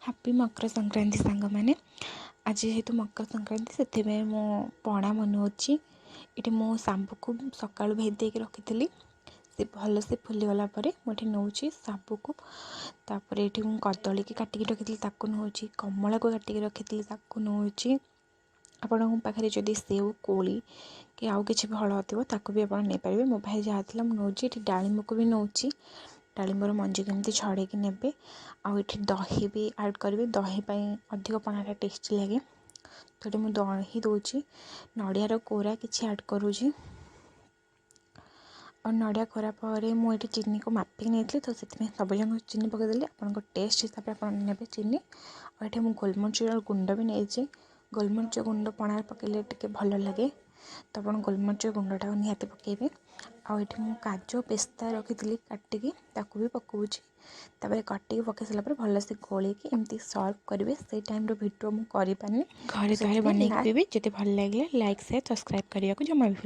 Happy Makar Sankranti ସାଙ୍ଗମାନେ। ଆଜି ଯେହେତୁ ମକର ସଂକ୍ରାନ୍ତି ସେଥିପାଇଁ ମୁଁ ପଣା ବନାଉଛି। ଏଠି ମୁଁ ଶାମ୍ବୁକୁ ସକାଳୁ ଭେଦେଇକି ରଖିଥିଲି। ସେ ଭଲସେ ଫୁଲିଗଲା ପରେ ମୁଁ ଏଠି ନେଉଛି ଶାବୁକୁ। ତାପରେ ଏଠି ମୁଁ କଦଳୀକି କାଟିକି ରଖିଥିଲି ତାକୁ ନେଉଛି, କମଳାକୁ କାଟିକି ରଖିଥିଲି ତାକୁ ନେଉଛି। ଆପଣଙ୍କ ପାଖରେ ଯଦି ସେଉ, କୋଳି କି ଆଉ କିଛି ଫଳ ଥିବ ତାକୁ ବି ଆପଣ ନେଇପାରିବେ। ମୋ ପାଖରେ ଯାହା ଥିଲା ମୁଁ ନେଉଛି। ଏଠି ଡାଳିମ୍ବକୁ ବି ନେଉଛି। ଡାଳିମ୍ବର ମଞ୍ଜି କେମିତି ଛଡ଼େଇକି ନେବେ। ଆଉ ଏଠି ଦହି ବି ଆଡ଼୍ କରିବେ, ଦହି ପାଇଁ ଅଧିକ ପଣାଟା ଟେଷ୍ଟି ଲାଗେ। ତ ଏଠି ମୁଁ ଦହି ଦେଉଛି, ନଡ଼ିଆର କୋରା କିଛି ଆଡ଼୍ କରୁଛି। ଆଉ ନଡ଼ିଆ କୋରା ପରେ ମୁଁ ଏଠି ଚିନିକୁ ମାପିକି ନେଇଥିଲି, ତ ସେଥିପାଇଁ ସବୁଯାକ ଚିନି ପକାଇଦେଲି। ଆପଣଙ୍କ ଟେଷ୍ଟ ହିସାବରେ ଆପଣ ନେବେ ଚିନି। ଆଉ ଏଠି ମୁଁ ଗୋଲମରିଚର ଗୁଣ୍ଡ ବି ନେଇଛି। ଗୋଲମରିଚ ଗୁଣ୍ଡ ପଣାରେ ପକାଇଲେ ଟିକେ ଭଲ ଲାଗେ, ତ ଆପଣ ଗୋଲମରିଚ ଗୁଣ୍ଡଟାକୁ ନିହାତି ପକାଇବେ। ଆଉ ଏଠି ମୁଁ କାଜୁ, ପେସ୍ତା ରଖିଥିଲି କାଟିକି ତାକୁ ବି ପକାଉଛି। ତାପରେ କାଟିକି ପକାଇ ସାରିଲା ପରେ ଭଲସେ ଗୋଳେଇକି ଏମିତି ସର୍ଭ କରିବେ। ସେଇ ଟାଇମ୍ର ଭିଡ଼ିଓ ମୁଁ କରିପାରିନି, ଘରେ ତାହେଲେ ବନେଇକି ପିଇବେ। ଯଦି ଭଲ ଲାଗିଲା ଲାଇକ୍, ସେୟାର, ସବସ୍କ୍ରାଇବ୍ କରିବାକୁ ଜମା ବି